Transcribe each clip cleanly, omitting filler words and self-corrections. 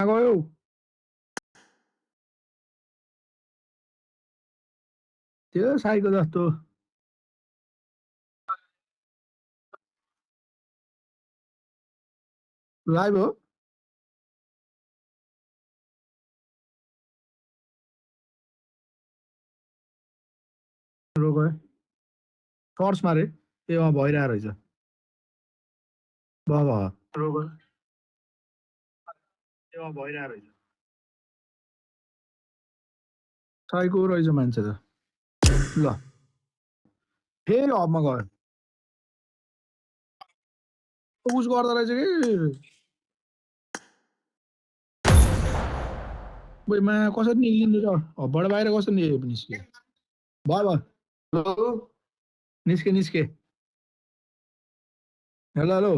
गयो त्यो साईको जस्तो लाइभ हो रोग टर्च मारे ए भइरहेको रहेछ बाबा रोग ए भइरहेको रहेछ साईको रहेछ मान्छे त ल फेरि हबमा गयो पुस गर्दो रहेछ कि मा कसरी निस्किँदैछ हबबाट बाहिर कसरी निस्क्यो भयो भयो हेलो निस्के हेलो हेलो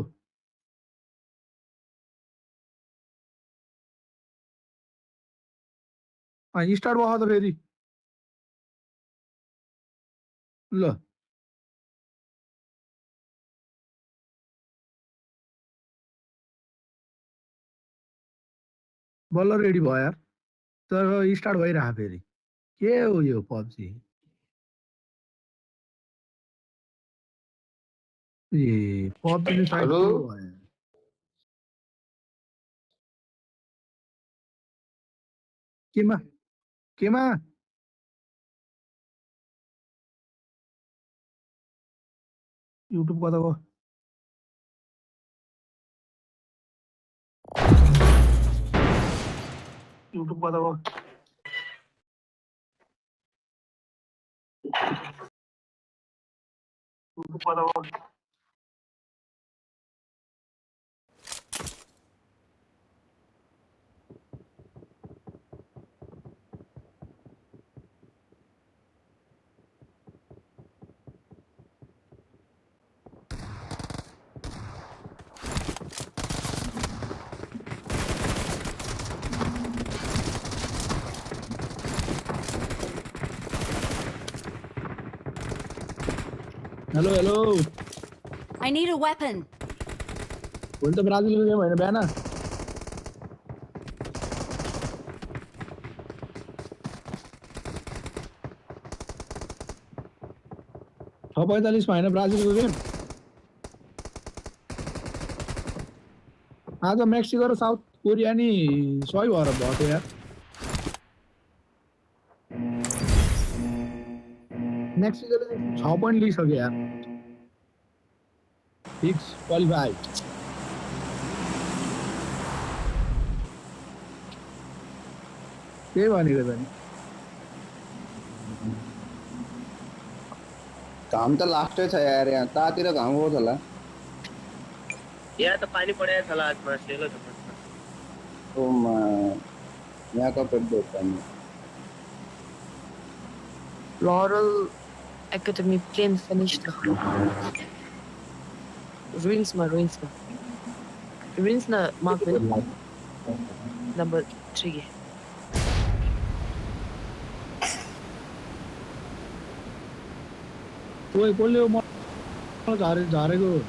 स्टार्ट भयो त फेरि ल बल्ल रेडी भयो यार तर स्टार्ट भइरह फेरि के हो यो पब्जी ए पब्जी साइड हेलो के भयो केमा केमा युट्युब कता गयो युट्युब कता गयो युट्युब कता गयो hello hello I need a weapon. भोलि त ब्राजिलको गेम होइन बिहान छ 45 होइन ब्राजिलको गेम आज मेक्सिको र साउथ कोरिया नि सही भएर भयो यार मेक्सिकोले 6 पोइन्ट लिइसक्यो यार फिक्स क्वालिफाई त्यही भनेको त नि घाम त लास्टै छ यार यहाँ तातिर घाम हो होला यहाँ त पानी परेको छ होला आजमा सेलो छ ओमा यहाँको पेट पानी Laurel Academy plane finished. Ruins na mark number 3. कोही कसले म झारेको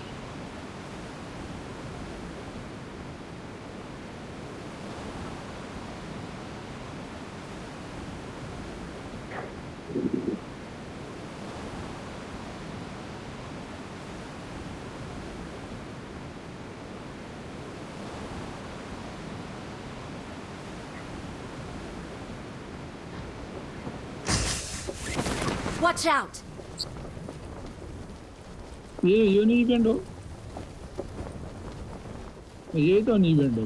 Watch out! यो नि इभेन्ट हो यही त नि इभेन्ट हो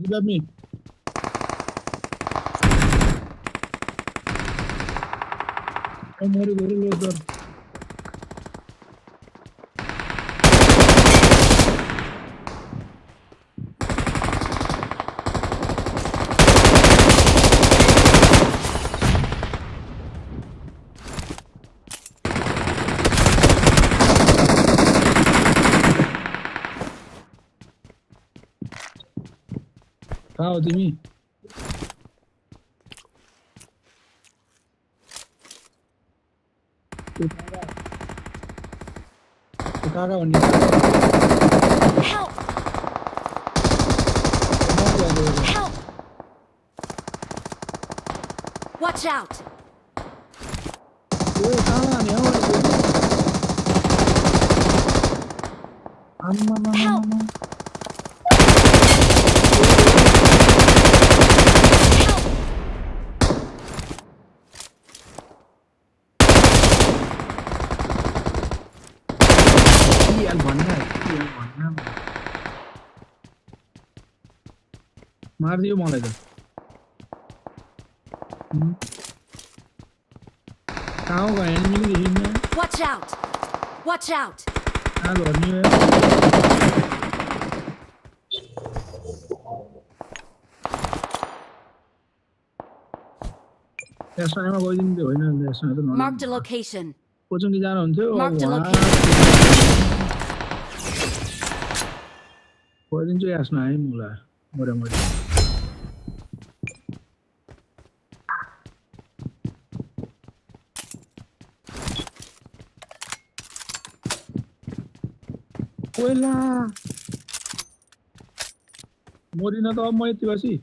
Grab me. I'm very low, sir. कहाँ हो तिमी कहाँ भन्ने Help! Help! Watch out! ए कहाँ लाने हो आम्मा Help! मामा Help! यार भन्ना मार दियो मलाई त कहाँ हो गए एनिमी को देखिन Watch out! Watch out! कहाँ लड्ने हो त्यसमा गइदिनु त्यो होइन त्यसमा त Marked a location. कोचिङ जानुहुन्थ्यो Marked a वहाँ location. गइदिन्छु यसमा है मलाई मोटामोटी कोइला मरिन त अब म यति बसी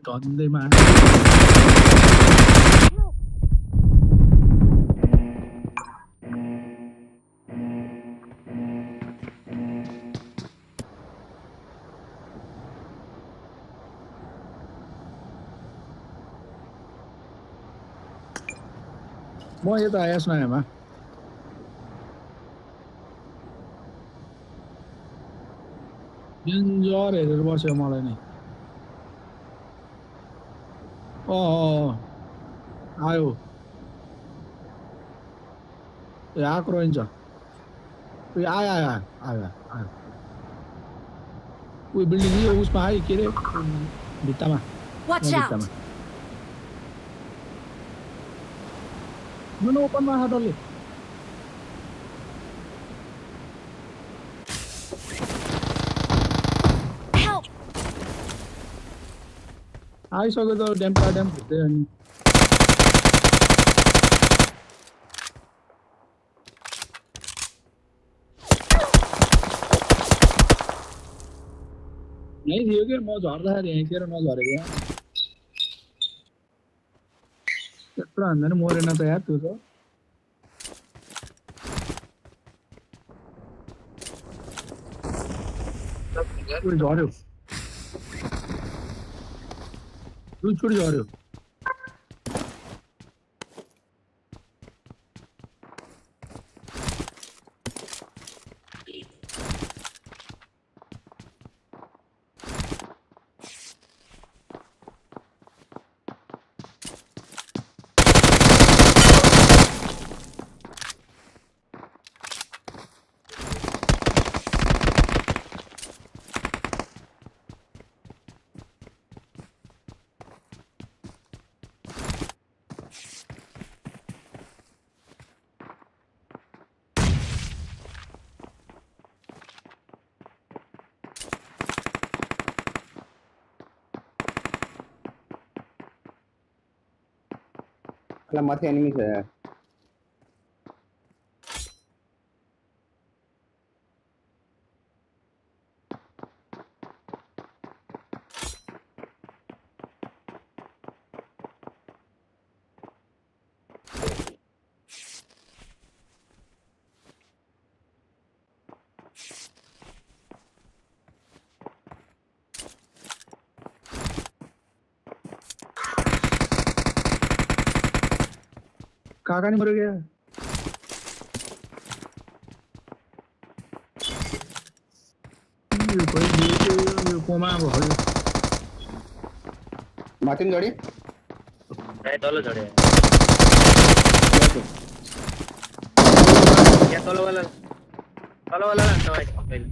धन्दैमा म यता आएस नयाँमा डेन्जर हेरेर बस्यो मलाई नै आयो ए आएको रहन्छ ए आयो आयो आयो आयो उयो बिल्डिङ यो उसमा आयो के अरे भित्तामा Watch out! भित्तामा न ओपनमा आएको डल्ले Help! आइसक्यो त ड्याम्पा ड्याम्प भित्रै अनि यहीँ थियो कि म झर्दाखेरि यहीँ थिएर नझरेको यहाँ त्यत्रो हान्दा नि मरेन त यार त्यो त उयो झऱ्यो दुईचोटि झऱ्यो अला माथि एनिमी छ यार काका नि मऱ्यो क्या यो खोइ यो कोमा भयो माथि नि जोडी ए तल झड्यो या तल वाला लान्छ भाइ पहिले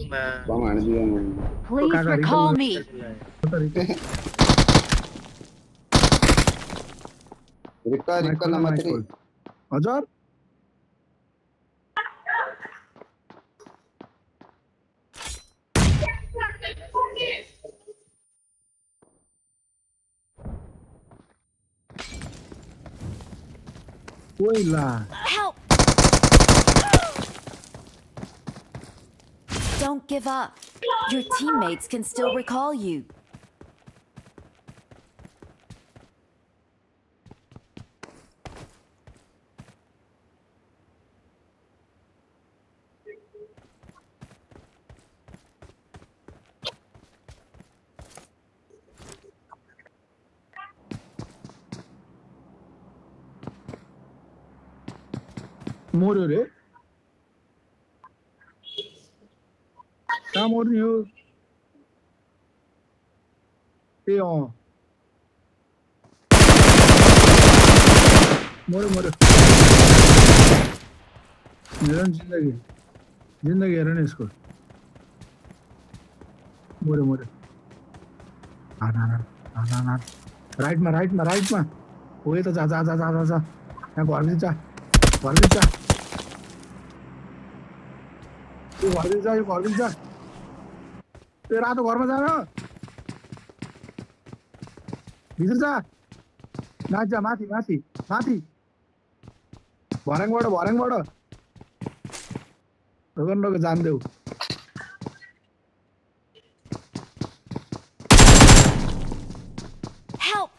उमा बम हानिदियो मैले Please Kaka, recall me. तरिका Rika, Mic Rika खोल न, number mic 3. खोल। हजुर ओइ ला Help! Don't give up. Your teammates can still recall you. मर्यो रे कहाँ मर्ने हो ए मर्यो मर्यो हेर न जिन्दगी जिन्दगी हेर न यसको मर्यो मर्यो हान हान हान हान हान राइटमा राइटमा राइटमा हो यता जा जा जा जा जा जा यहाँ घरभित्र जा घरभित्र जा यो घरभित्र जा यो घरभित्र जा त्यो रातो घरमा जा न भित्र जा माथि जा माथि माथि माथि भर्याङबाट भर्याङबाट रोगन रोग जान्देऊ Help!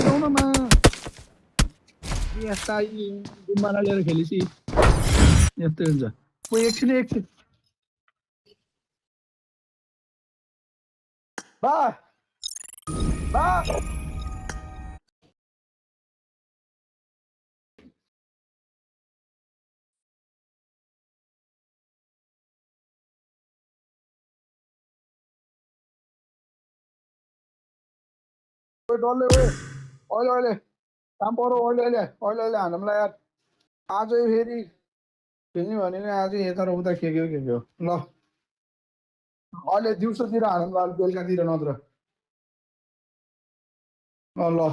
जाऊ न यस्ता गुम्बाना लिएर खेलेपछि यस्तै हुन्छ ओ एकछिन एकछिन बा बा ओए डल्ले ओए अहिले अहिले काम पऱ्यो अहिले अहिले अहिले अहिले हानौँला यार आजै फेरि खेल्ने भने नि आजै यता र उता के हो ल अहिले दिउँसोतिर हानौँला बेलुकातिर नत्र ल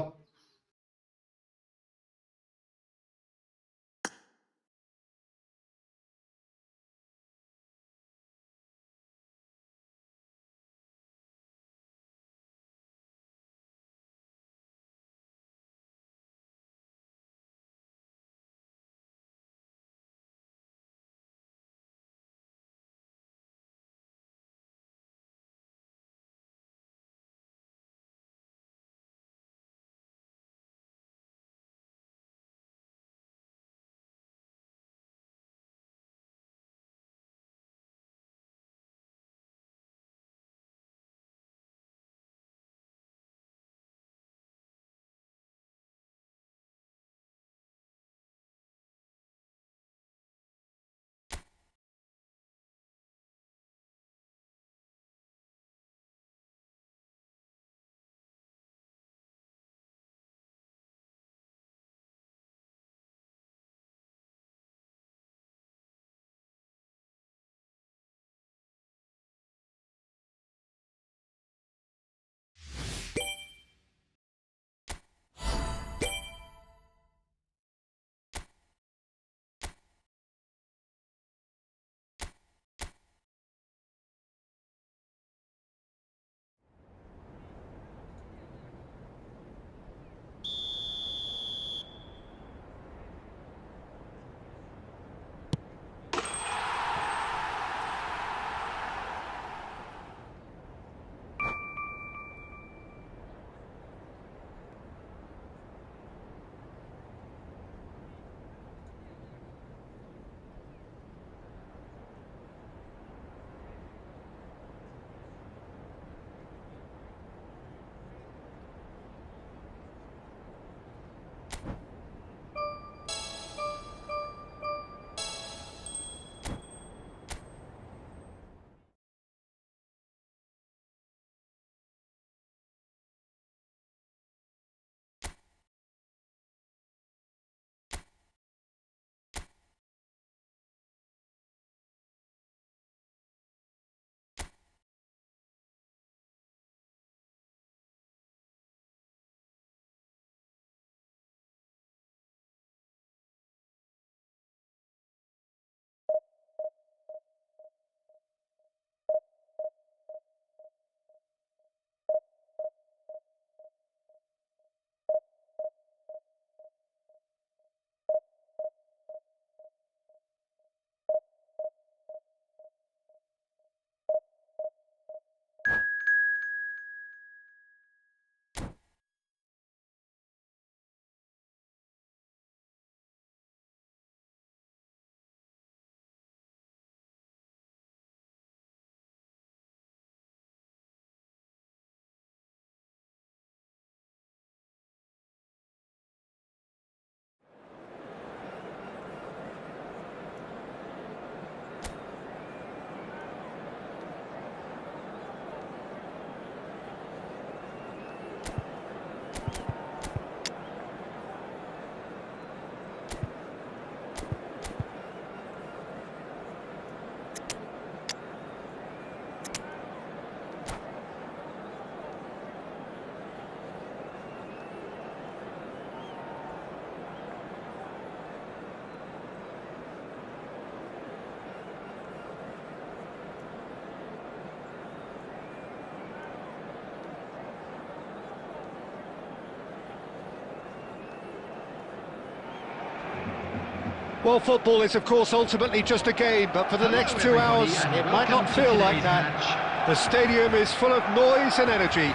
Well, football is, of course, ultimately just a game, but for the next 2 hours, it might not feel like that. The stadium is full of noise and energy.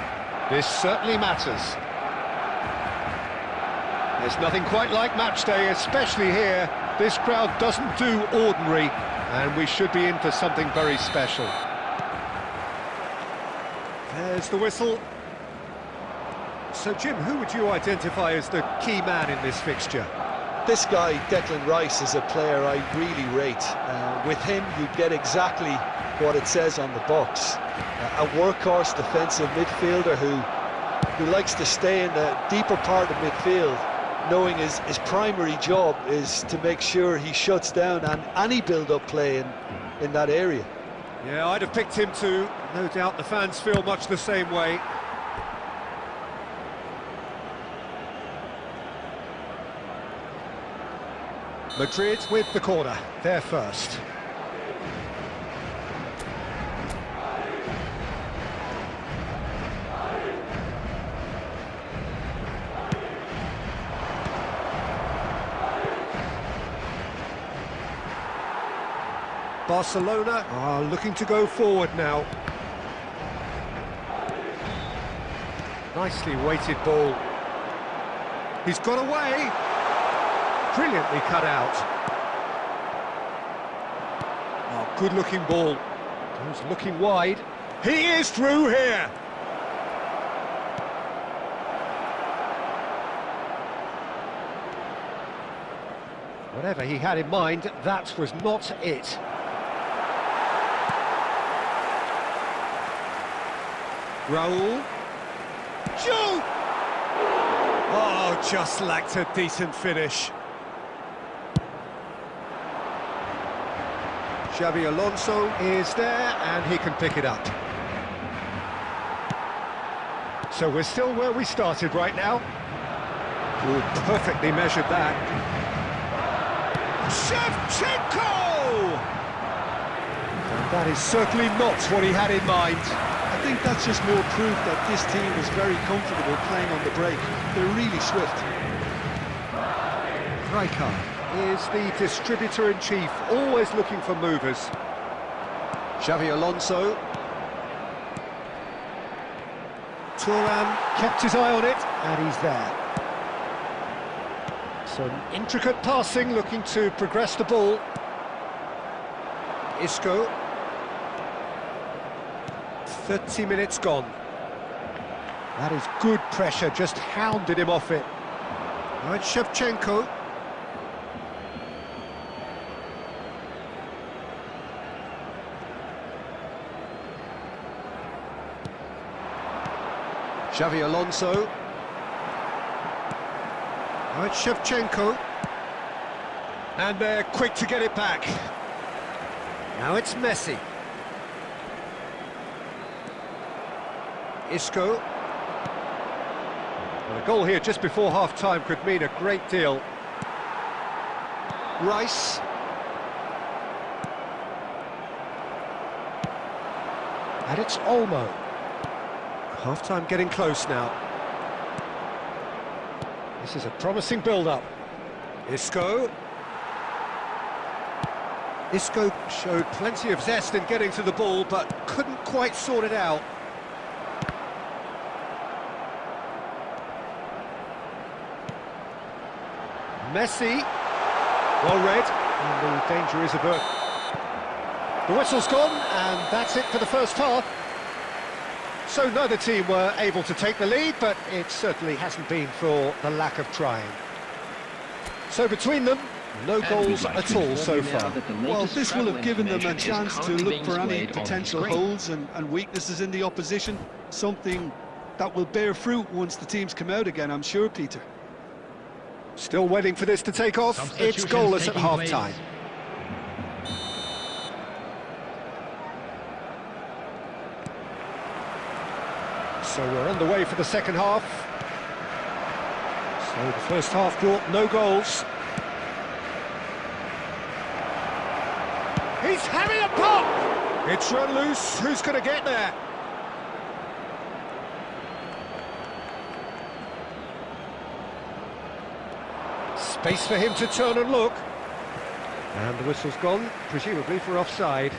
This certainly matters. There's nothing quite like match day, especially here. This crowd doesn't do ordinary, and we should be in for something very special. There's the whistle. So, Jim, who would you identify as the key man in this fixture? This guy, Declan Rice, is a player I really rate. With him, you get exactly what it says on the box. A workhorse defensive midfielder who likes to stay in the deeper part of midfield, knowing his primary job is to make sure he shuts down any build-up play in that area. Yeah, I'd have picked him too. No doubt the fans feel much the same way. Madrid with the corner, they're first. Barcelona are looking to go forward now. Nicely weighted ball. He's got away. Brilliantly cut out. Oh, good-looking ball. Goes looking wide. He is through here. Whatever he had in mind, that was not it. Raul. Shoot! Oh, just lacked a decent finish. Xavi Alonso is there, and he can pick it up. So we're still where we started right now. Ooh, perfectly measured that. Shevchenko! And that is certainly not what he had in mind. I think that's just more proof that this team is very comfortable playing on the break. They're really swift. Rijkaard is the distributor-in-chief, always looking for movers. Xavi Alonso. Thuram kept his eye on it, and he's there. Some intricate passing, looking to progress the ball. Isco. 30 minutes gone. That is good pressure, just hounded him off it. Now it's Shevchenko. Xavi Alonso. Now it's Shevchenko. And they're quick to get it back. Now it's Messi. Isco. Well, a goal here just before half-time could mean a great deal. Rice. And it's Olmo. Half-time getting close now. This is a promising build-up. Isco. Isco showed plenty of zest in getting to the ball, but couldn't quite sort it out. Messi. Well read, and the danger is averted. The whistle's gone, and that's it for the first half. So neither team were able to take the lead, but it certainly hasn't been for the lack of trying. So between them, no goals at all so far. Well, this will have given them a chance to look for any potential holes and weaknesses in the opposition, something that will bear fruit once the teams come out again, I'm sure, Peter. Still waiting for this to take off. It's goalless at half-time. So we're underway for the second half. So the first half brought no goals. He's having a pop! It's run loose. Who's going to get there? Space for him to turn and look. And the whistle's gone, presumably for offside.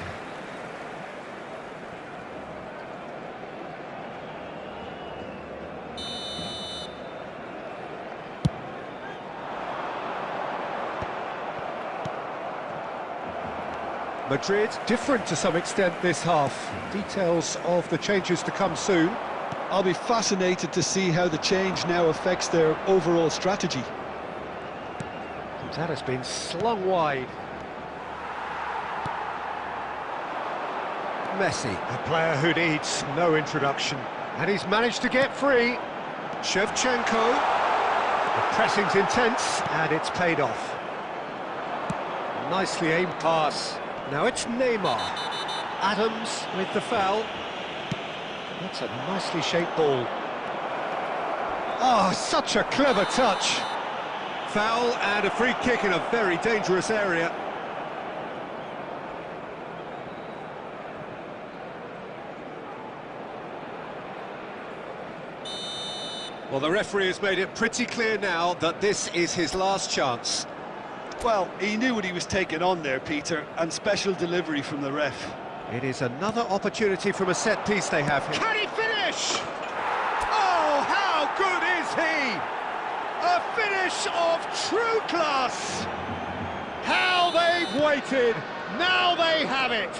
Madrid different to some extent this half. Details of the changes to come soon. I'll be fascinated to see how the change now affects their overall strategy. That has been slung wide. Messi, a player who needs no introduction. And he's managed to get free. Shevchenko. The pressing's intense, and it's paid off. Nicely aimed pass. Now it's Neymar. Adams with the foul. That's a nicely shaped ball. Oh, such a clever touch. Foul and a free kick in a very dangerous area. Well, the referee has made it pretty clear now that this is his last chance. Well, he knew what he was taking on there, Peter, and special delivery from the ref. It is another opportunity from a set piece they have here. Can he finish? Oh, how good is he? A finish of true class. How they've waited. Now they have it.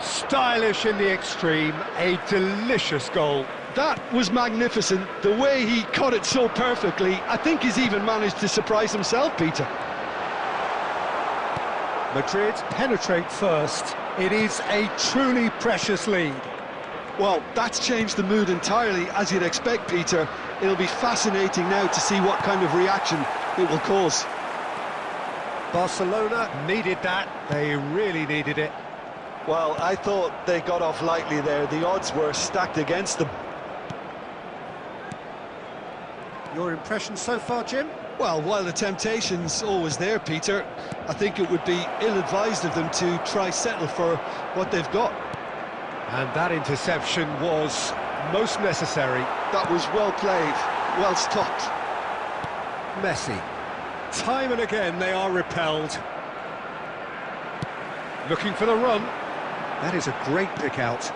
Stylish in the extreme, a delicious goal. That was magnificent. The way he cut it so perfectly, I think he's even managed to surprise himself, Peter. Madrid penetrate first. It is a truly precious lead. Well, that's changed the mood entirely, as you'd expect, Peter. It'll be fascinating now to see what kind of reaction it will cause. Barcelona needed that. They really needed it. Well, I thought they got off lightly there. The odds were stacked against them. Your impression so far, Jim? Well, while the temptation's always there, Peter, I think it would be ill-advised of them to try settle for what they've got. And that interception was most necessary. That was well played, well stopped. Messi. Time and again they are repelled. Looking for the run. That is a great pick out.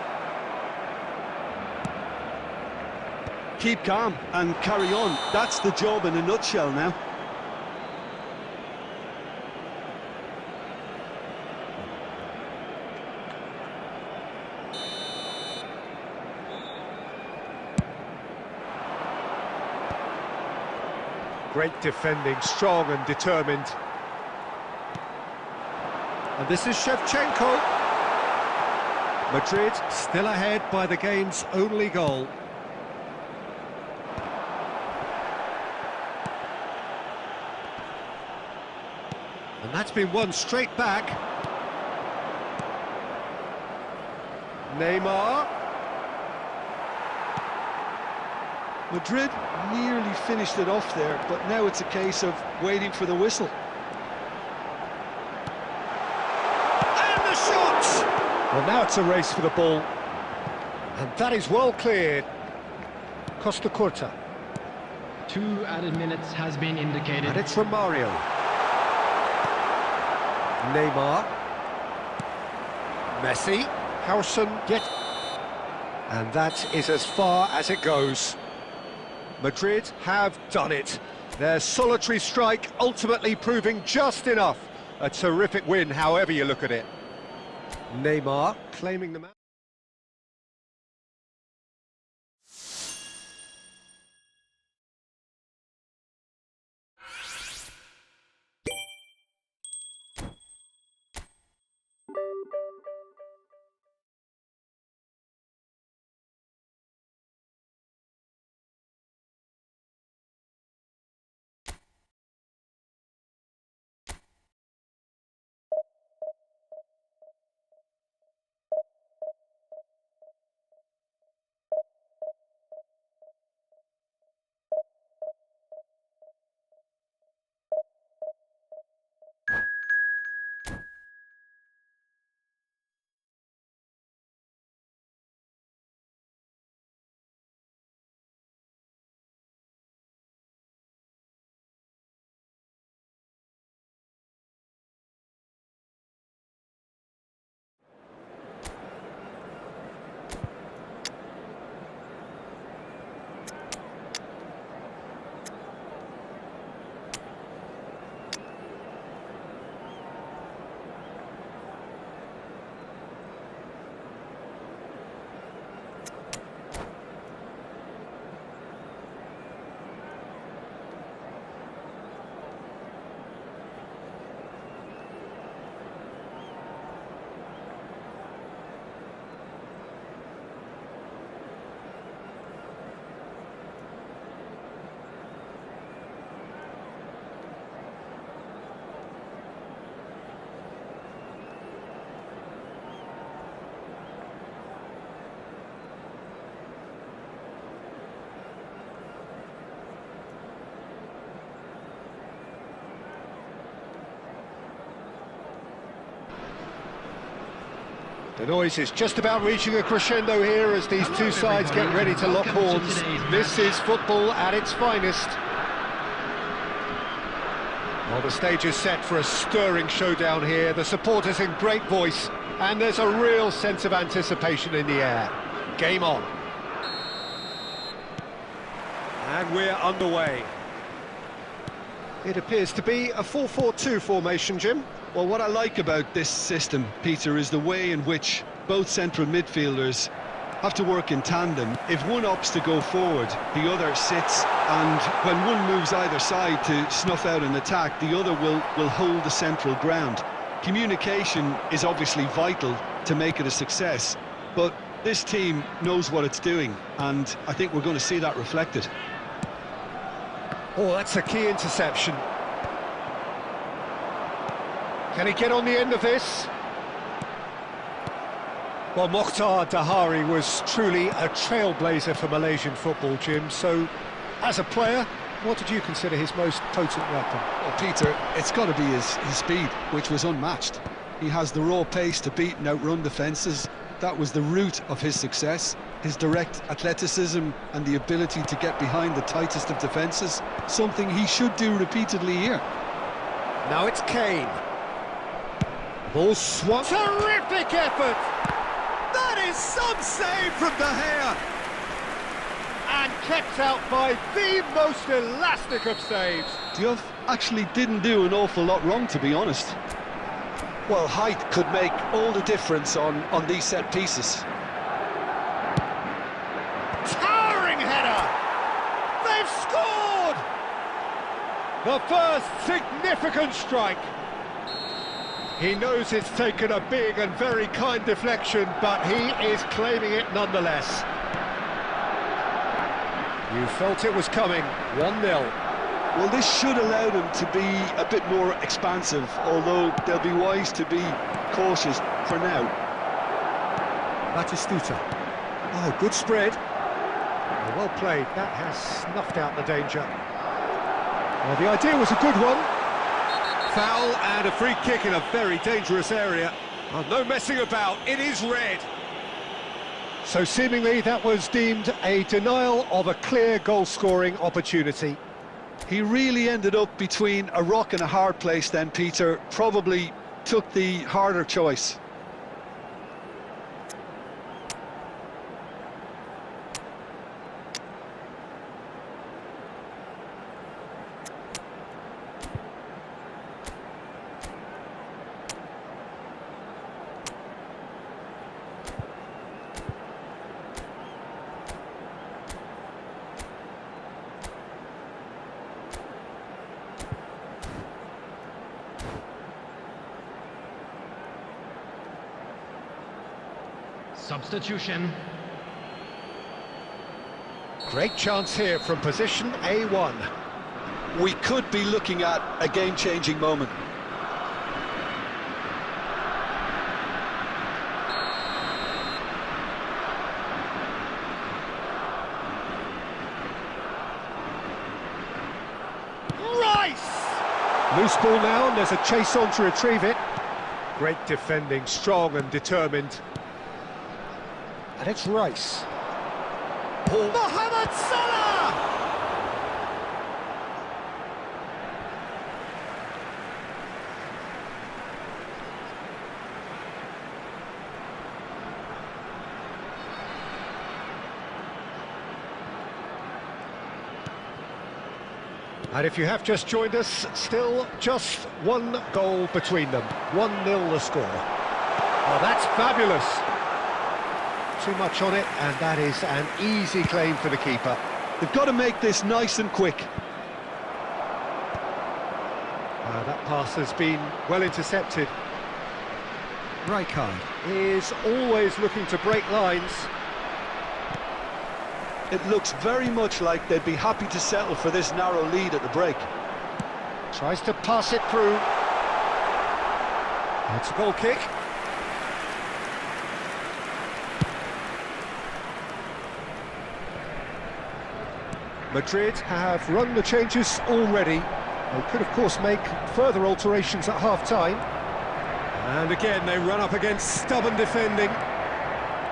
Keep calm and carry on. That's the job in a nutshell now. Great defending, strong and determined. And this is Shevchenko. Madrid still ahead by the game's only goal. And that's been won straight back. Neymar. Madrid nearly finished it off there, but now it's a case of waiting for the whistle. And the shot! Well, now it's a race for the ball. And that is well cleared. Costa Curta. 2 added minutes has been indicated. And it's from Mario. Neymar. Messi. Howson get. And that is as far as it goes. Madrid have done it. Their solitary strike ultimately proving just enough. A terrific win, however you look at it. Neymar claiming the match. The noise is just about reaching a crescendo here as these two sides get ready to lock horns. This is football at its finest. Well, the stage is set for a stirring showdown here. The supporters in great voice, and there's a real sense of anticipation in the air. Game on. And we're underway. It appears to be a 4-4-2 formation, Jim. Well, what I like about this system, Peter, is the way in which both central midfielders have to work in tandem. If one opts to go forward, the other sits, and when one moves either side to snuff out an attack, the other will hold the central ground. Communication is obviously vital to make it a success, but this team knows what it's doing, and I think we're going to see that reflected. Oh, that's a key interception. Can he get on the end of this? Well, Mokhtar Dahari was truly a trailblazer for Malaysian football, Jim. So, as a player, what did you consider his most potent weapon? Well, Peter, it's got to be his speed, which was unmatched. He has the raw pace to beat and outrun defences. That was the root of his success. His direct athleticism and the ability to get behind the tightest of defences, something he should do repeatedly here. Now it's Kane. Ball swung. Terrific effort! That is some save from De Gea! And kept out by the most elastic of saves. Diouf actually didn't do an awful lot wrong, to be honest. Well, height could make all the difference on these set pieces. Towering header! They've scored! The first significant strike. He knows it's taken a big and very kind deflection, but he is claiming it nonetheless. You felt it was coming. 1-0. Well, this should allow them to be a bit more expansive, although they'll be wise to be cautious for now. Batistuta. Oh, good spread. Well played. That has snuffed out the danger. Well, the idea was a good one. Foul and a free kick in a very dangerous area. Oh, no messing about, it is red. So seemingly that was deemed a denial of a clear goal-scoring opportunity. He really ended up between a rock and a hard place then, Peter. Probably took the harder choice. Substitution. Great chance here from position A1. We could be looking at a game-changing moment. Rice! Loose ball now, and there's a chase on to retrieve it. Great defending, strong and determined. And it's Rice. Mohamed Salah! And if you have just joined us, still just one goal between them. 1-0 the score. Oh, that's fabulous. Too much on it, and that is an easy claim for the keeper. They've got to make this nice and quick. That pass has been well intercepted. Rijkaard is always looking to break lines. It looks very much like they'd be happy to settle for this narrow lead at the break. Tries to pass it through. It's a goal kick. Madrid have run the changes already. They could, of course, make further alterations at half-time. And again, they run up against stubborn defending.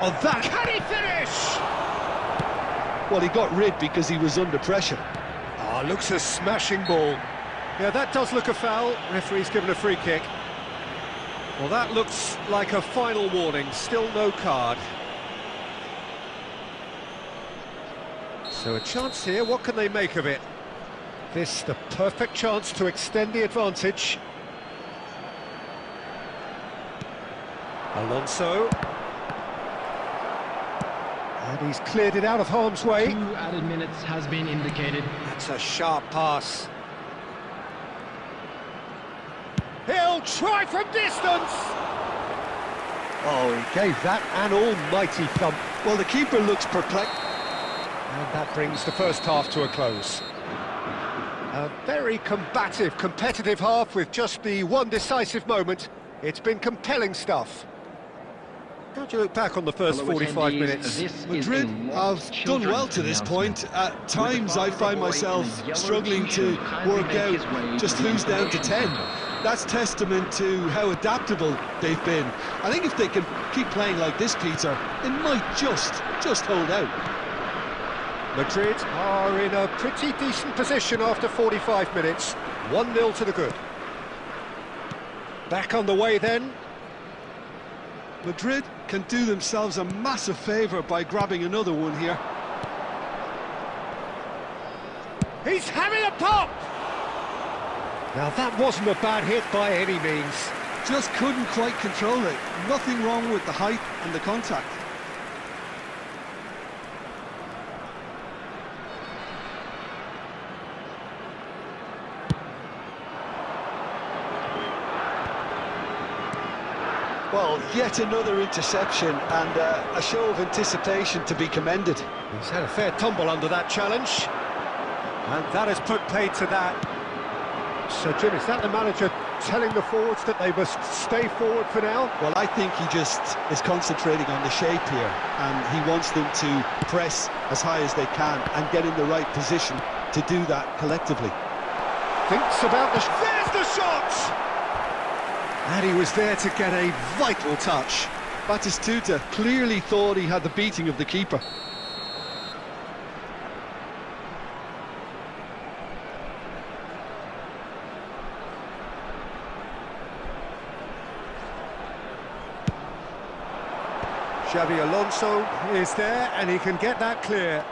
Oh, that... Can he finish? Well, he got rid because he was under pressure. Ah, looks a smashing ball. Yeah, that does look a foul. Referee's given a free kick. Well, that looks like a final warning. Still no card. So a chance here. What can they make of it? This, the perfect chance to extend the advantage. Alonso. And he's cleared it out of harm's way. 2 added minutes has been indicated. That's a sharp pass. He'll try from distance! Oh, he gave that an almighty thump. Well, the keeper looks perplexed. And that brings the first half to a close. A very combative, competitive half with just the one decisive moment. It's been compelling stuff. How do you look back on the first Fellow 45 attendees, minutes? this is Madrid a have Watts done well Children's to this point. announcement. At times I find myself struggling to work out just who's down to 10. That's testament to how adaptable they've been. I think if they can keep playing like this, Peter, it might just hold out. Madrid are in a pretty decent position after 45 minutes. 1-0 to the good. Back on the way then. Madrid can do themselves a massive favour by grabbing another one here. He's having a pop! Now that wasn't a bad hit by any means. Just couldn't quite control it. Nothing wrong with the height and the contact. Well, yet another interception and a show of anticipation to be commended. He's had a fair tumble under that challenge. And that has put paid to that. So, Jim, is that the manager telling the forwards that they must stay forward for now? Well, I think he just is concentrating on the shape here, and he wants them to press as high as they can and get in the right position to do that collectively. Thinks about the... There's the shot! And he was there to get a vital touch. Batistuta clearly thought he had the beating of the keeper. Xabi Alonso is there, and he can get that clear.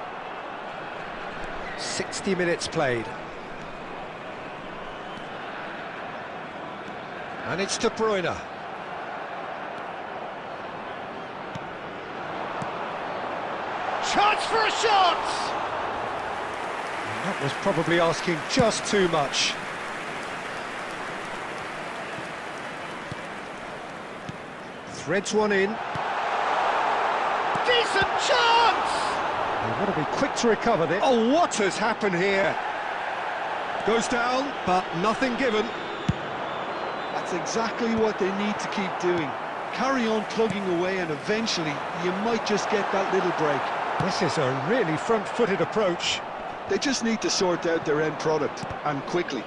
60 minutes played. And it's De Bruyne. Chance for a shot! And that was probably asking just too much. Threads one in. Decent chance! They've got to be quick to recover this. Oh, what has happened here? Goes down, but nothing given. That's exactly what they need to keep doing. Carry on plugging away, and eventually you might just get that little break. This is a really front-footed approach. They just need to sort out their end product, and quickly.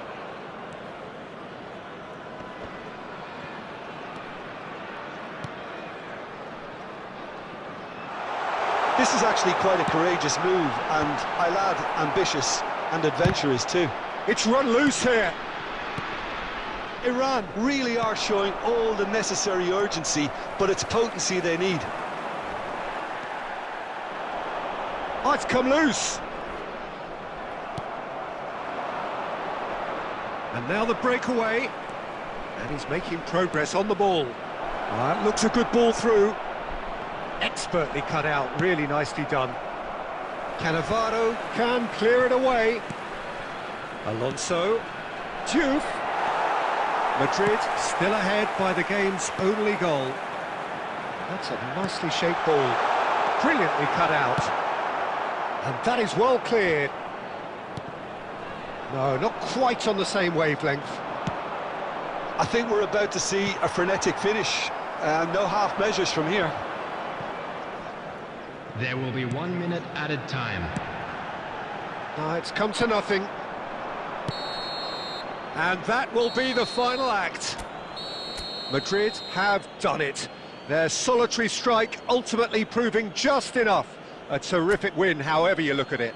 This is actually quite a courageous move, and I'll add ambitious and adventurous too. It's run loose here. Iran really are showing all the necessary urgency, but it's potency they need. Oh, it's come loose. And now the breakaway. And he's making progress on the ball. That looks a good ball through. Expertly cut out, really nicely done. Cannavaro can clear it away. Alonso. Diouf. Madrid still ahead by the game's only goal. That's a nicely shaped ball. Brilliantly cut out. And that is well cleared. No, not quite on the same wavelength. I think we're about to see a frenetic finish. No half measures from here. There will be 1 minute added time. No, it's come to nothing. And that will be the final act. Madrid have done it. Their solitary strike ultimately proving just enough. A terrific win, however you look at it.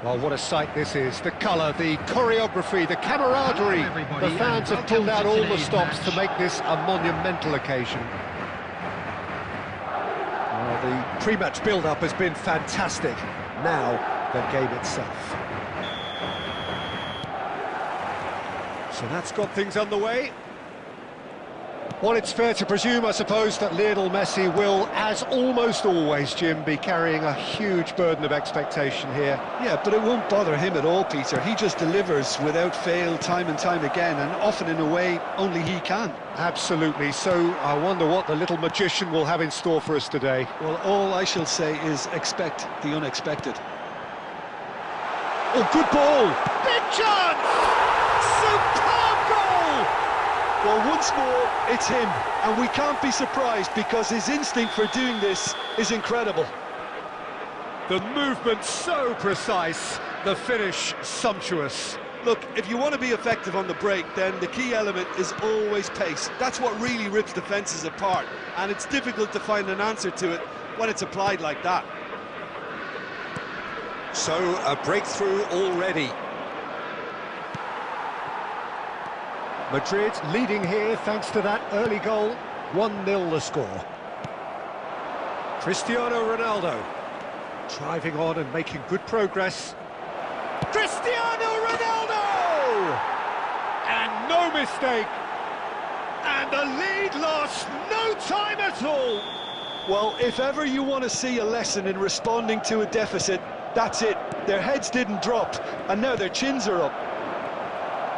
Well, what a sight this is. The colour, the choreography, the camaraderie. The fans have pulled out all the stops to make this a monumental occasion. Well, the pre-match build-up has been fantastic. Now, the game itself. So that's got things underway. Well, it's fair to presume, I suppose, that Lionel Messi will, as almost always, Jim, be carrying a huge burden of expectation here. Yeah, but it won't bother him at all, Peter. He just delivers without fail time and time again, and often in a way only he can. Absolutely. So I wonder what the little magician will have in store for us today. Well, all I shall say is expect the unexpected. Oh, good ball! Big chance! Superb goal! Well, once more, it's him, and we can't be surprised because his instinct for doing this is incredible. The movement so precise, the finish sumptuous. Look, if you want to be effective on the break, then the key element is always pace. That's what really rips defences apart, and it's difficult to find an answer to it when it's applied like that. So, a breakthrough already. Madrid leading here thanks to that early goal. 1-0 the score. Cristiano Ronaldo driving on and making good progress. Cristiano Ronaldo! And no mistake. And the lead lost no time at all. Well, if ever you want to see a lesson in responding to a deficit, that's it. Their heads didn't drop, and now their chins are up.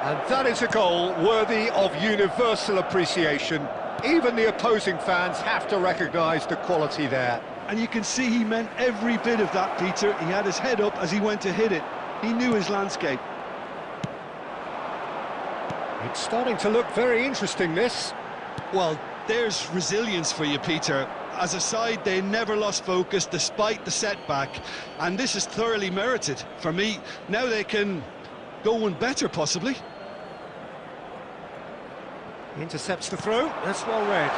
And that is a goal worthy of universal appreciation. Even the opposing fans have to recognise the quality there. And you can see he meant every bit of that, Peter. He had his head up as he went to hit it. He knew his landscape. It's starting to look very interesting, this. Well, there's resilience for you, Peter. As a side, they never lost focus despite the setback. And this is thoroughly merited. For me, now they can go one better, possibly. Intercepts the throw, that's well read.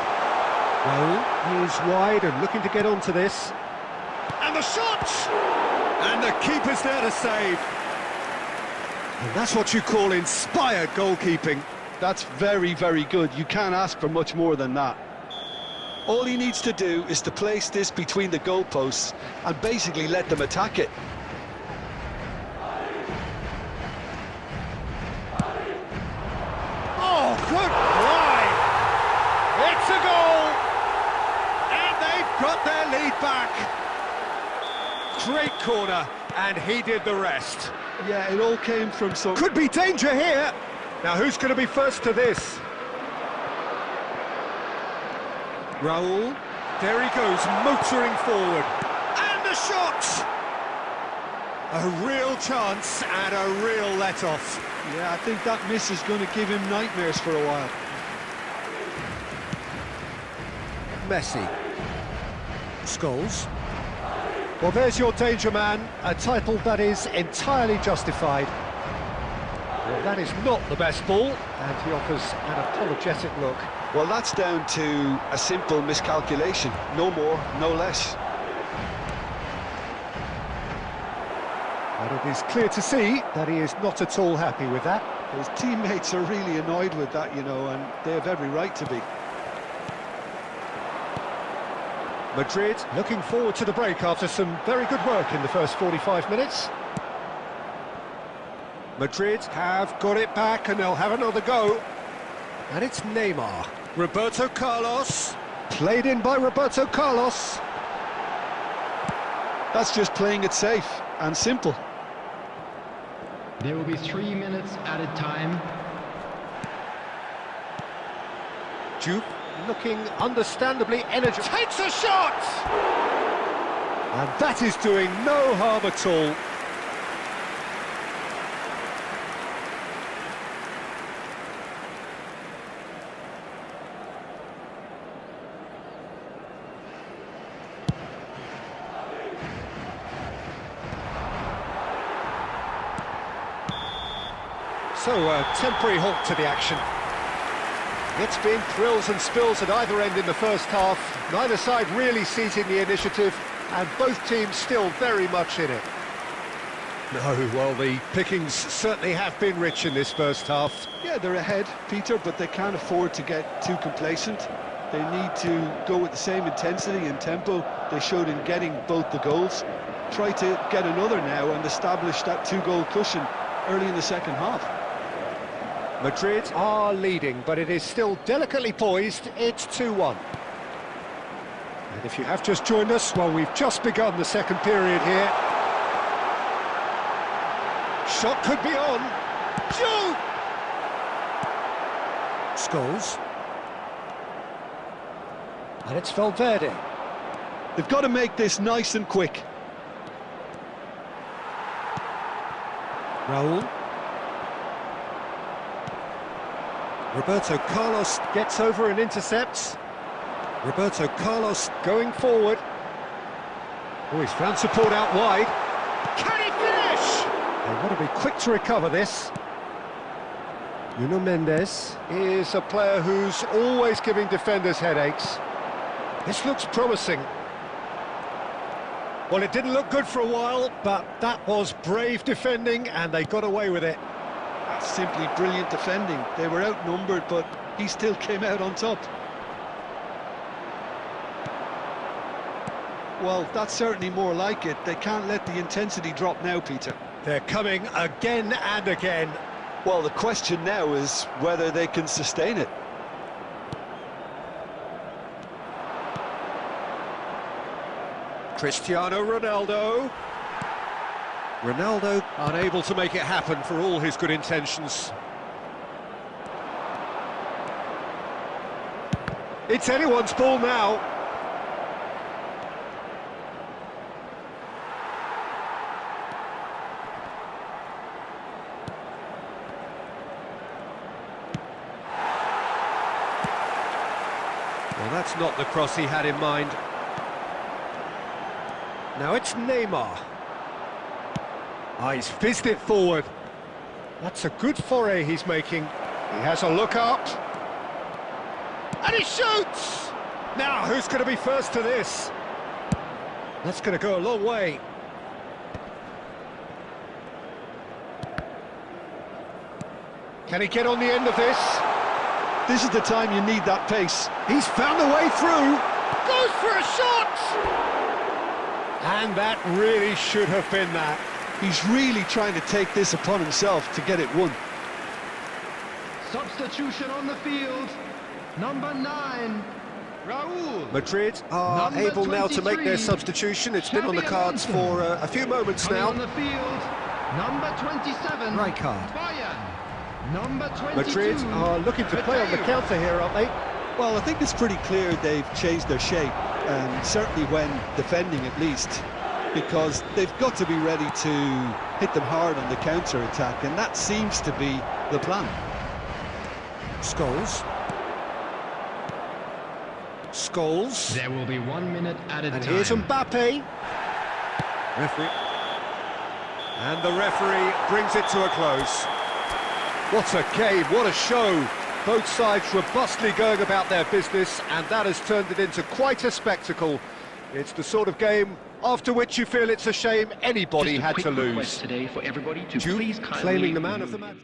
Well, he is wide and looking to get onto this. And the shot! And the keeper's there to save. And that's what you call inspired goalkeeping. That's very, very good. You can't ask for much more than that. All he needs to do is to place this between the goalposts and basically let them attack it. Oh, good play! It's a goal! And they've got their lead back. Great corner, and he did the rest. Yeah, it all came from some... Could be danger here. Now, who's going to be first to this? Raul, there he goes, motoring forward. And the shot! A real chance and a real let-off. Yeah, I think that miss is going to give him nightmares for a while. Messi. Scholes. Well, there's your danger man, a title that is entirely justified. Well, that is not the best ball, and he offers an apologetic look. Well, that's down to a simple miscalculation. No more, no less. And it is clear to see that he is not at all happy with that. His teammates are really annoyed with that, you know, and they have every right to be. Madrid looking forward to the break after some very good work in the first 45 minutes. Madrid have got it back and they'll have another go. And it's Neymar. Roberto Carlos. Played in by Roberto Carlos. That's just playing it safe and simple. There will be 3 minutes added time. Jupe looking understandably energetic. Takes a shot! And that is doing no harm at all. So a temporary halt to the action. It's been thrills and spills at either end in the first half. Neither side really seizing the initiative, and both teams still very much in it. No, well, the pickings certainly have been rich in this first half. Yeah, they're ahead, Peter, but they can't afford to get too complacent. They need to go with the same intensity and tempo they showed in getting both the goals. Try to get another now and establish that two-goal cushion early in the second half. Madrid are leading, but it is still delicately poised. It's 2-1. And if you have just joined us, well, we've just begun the second period here. Shot could be on. Shoot! Scholes. And it's Valverde. They've got to make this nice and quick. Raul. Roberto Carlos gets over and intercepts. Roberto Carlos going forward. Oh, he's found support out wide. Can he finish? They've got to be quick to recover this. Nuno Mendes is a player who's always giving defenders headaches. This looks promising. Well, it didn't look good for a while, but that was brave defending and they got away with it. That's simply brilliant defending. They were outnumbered, but he still came out on top. Well, that's certainly more like it. They can't let the intensity drop now, Peter. They're coming again and again. Well, the question now is whether they can sustain it. Cristiano Ronaldo. Ronaldo unable to make it happen for all his good intentions. It's anyone's ball now. Well, that's not the cross he had in mind. Now it's Neymar. He's fizzed it forward. That's a good foray he's making. He has a look up. And he shoots! Now, who's going to be first to this? That's going to go a long way. Can he get on the end of this? This is the time you need that pace. He's found a way through. Goes for a shot! And that really should have been that. He's really trying to take this upon himself to get it won. Substitution on the field. Number 9, Raul. Madrid are Number able now to make 23, their substitution. It's been on the Xabi cards Alonso. for a few moments Coming now. on the field. Number 27, Rijkaard. Bayern. Number 22, Madrid are looking to play on the Mateo. counter here, aren't they? Well, I think it's pretty clear they've changed their shape, certainly when defending at least, because they've got to be ready to hit them hard on the counter-attack, and that seems to be the plan. Scholes. Scholes. There will be 1 minute added And time. here's Mbappe. Referee. And the referee brings it to a close. What a game, what a show. Both sides robustly going about their business, and that has turned it into quite a spectacle. It's the sort of game after which you feel it's a shame anybody Just a had quick to request lose. today for everybody to Jude please kindly claiming the man of the match.